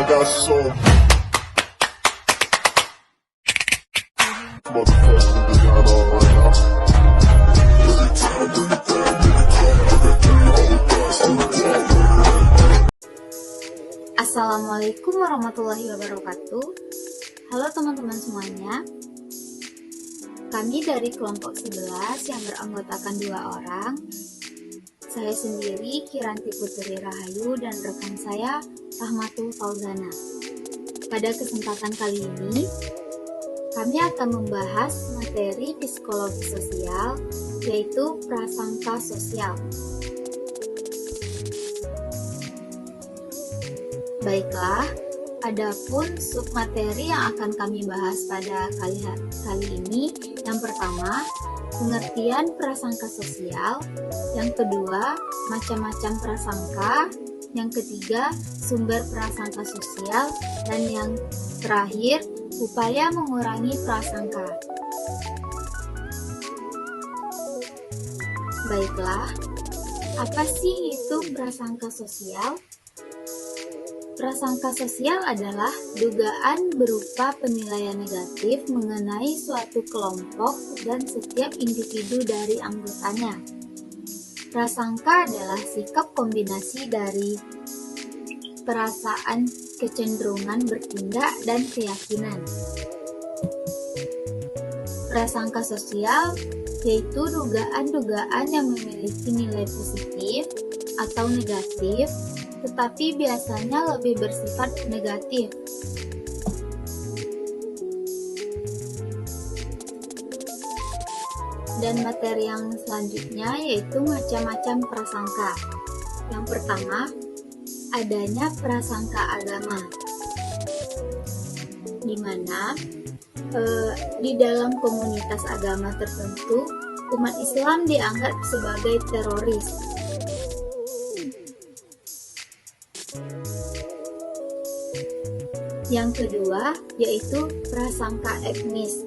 got some motherfuckers in the got on right now. Every time when the family come, I got 3 hours. Assalamualaikum warahmatullahi wabarakatuh. Halo teman-teman semuanya. Kami dari kelompok 11 yang beranggotakan 2 orang. Saya sendiri Kiranti Putri Rahayu dan rekan saya Rahmatul Fauzana. Pada kesempatan kali ini, kami akan membahas materi psikologi sosial, yaitu prasangka sosial. Baiklah, adapun submateri yang akan kami bahas pada kali ini, yang pertama, pengertian prasangka sosial, yang kedua, macam-macam prasangka, yang ketiga, sumber prasangka sosial, dan yang terakhir, upaya mengurangi prasangka. Baiklah, apa sih itu prasangka sosial? Prasangka sosial adalah dugaan berupa penilaian negatif mengenai suatu kelompok dan setiap individu dari anggotanya. Prasangka adalah sikap kombinasi dari perasaan, kecenderungan bertindak, dan keyakinan. Prasangka sosial yaitu dugaan-dugaan yang memiliki nilai positif atau negatif, tetapi biasanya lebih bersifat negatif. Dan materi yang selanjutnya yaitu macam-macam prasangka. Yang pertama, adanya prasangka agama, di mana di dalam komunitas agama tertentu, umat Islam dianggap sebagai teroris. Yang kedua, yaitu prasangka etnis,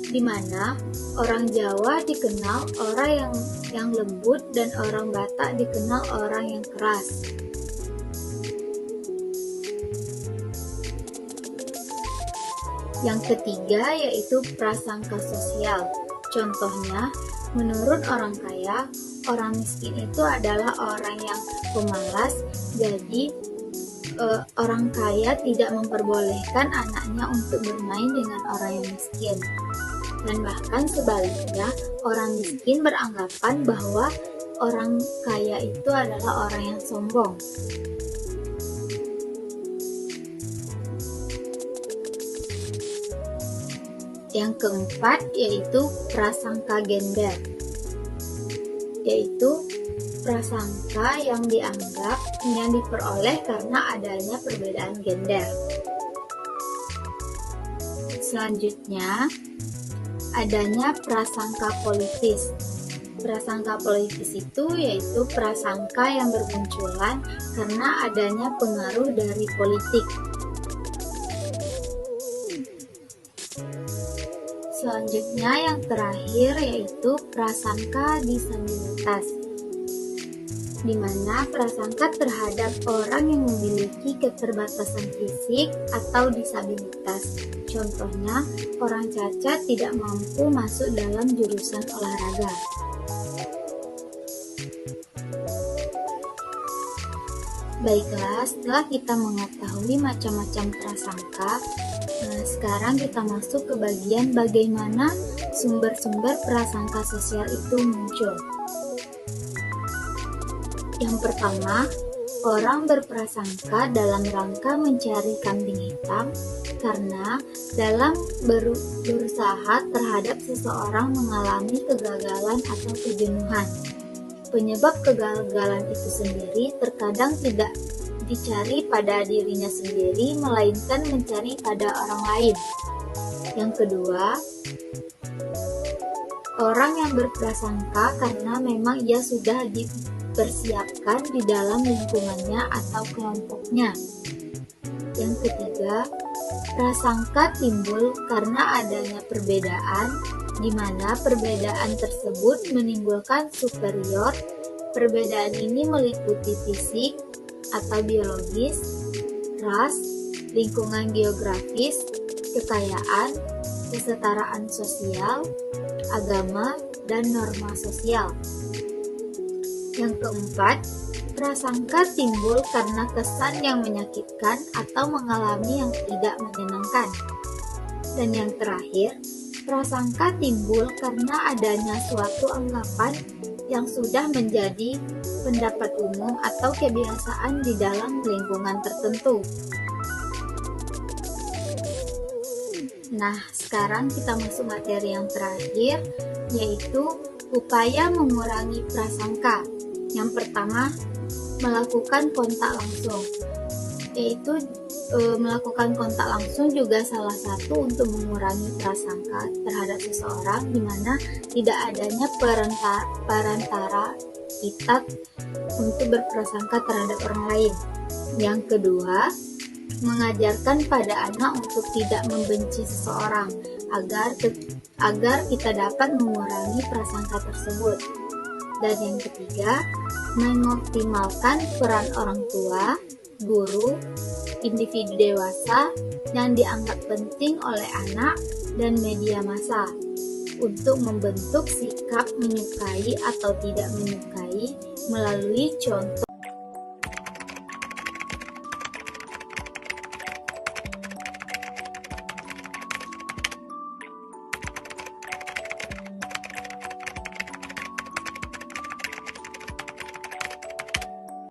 di mana orang Jawa dikenal orang yang lembut dan orang Batak dikenal orang yang keras. Yang ketiga, yaitu prasangka sosial. Contohnya, menurut orang kaya, orang miskin itu adalah orang yang pemalas, jadi orang kaya tidak memperbolehkan anaknya untuk bermain dengan orang yang miskin. Dan bahkan sebaliknya, orang miskin beranggapan bahwa orang kaya itu adalah orang yang sombong. Yang keempat yaitu prasangka gender, yaitu prasangka yang diperoleh karena adanya perbedaan gender. Selanjutnya, adanya prasangka politis. Prasangka politis itu yaitu prasangka yang bermunculan karena adanya pengaruh dari politik. Selanjutnya yang terakhir yaitu prasangka disabilitas, di mana prasangka terhadap orang yang memiliki keterbatasan fisik atau disabilitas. Contohnya, orang cacat tidak mampu masuk dalam jurusan olahraga. Baiklah, setelah kita mengetahui macam-macam prasangka, sekarang kita masuk ke bagian bagaimana sumber-sumber prasangka sosial itu muncul. Yang pertama, orang berprasangka dalam rangka mencari kambing hitam karena dalam berusaha terhadap seseorang mengalami kegagalan atau kejenuhan. Penyebab kegagalan itu sendiri terkadang tidak dicari pada dirinya sendiri, melainkan mencari pada orang lain. Yang kedua, orang yang berprasangka karena memang ia sudah dipersiapkan di dalam lingkungannya atau kelompoknya. Yang ketiga, prasangka timbul karena adanya perbedaan, di mana perbedaan tersebut menimbulkan superior. Perbedaan ini meliputi fisik atau biologis, ras, lingkungan geografis, kekayaan, kesetaraan sosial, agama, dan norma sosial. Yang keempat, prasangka timbul karena kesan yang menyakitkan atau mengalami yang tidak menyenangkan. Dan yang terakhir, prasangka timbul karena adanya suatu anggapan yang sudah menjadi pendapat umum atau kebiasaan di dalam lingkungan tertentu. Nah, sekarang kita masuk materi yang terakhir, yaitu upaya mengurangi prasangka. Yang pertama, melakukan kontak langsung. Yaitu melakukan kontak langsung juga salah satu untuk mengurangi prasangka terhadap seseorang, di mana tidak adanya perantara kita untuk berprasangka terhadap orang lain. Yang kedua, mengajarkan pada anak untuk tidak membenci seseorang agar kita dapat mengurangi prasangka tersebut. Dan yang ketiga, mengoptimalkan peran orang tua, guru, individu dewasa yang dianggap penting oleh anak dan media massa untuk membentuk sikap menyukai atau tidak menyukai melalui contoh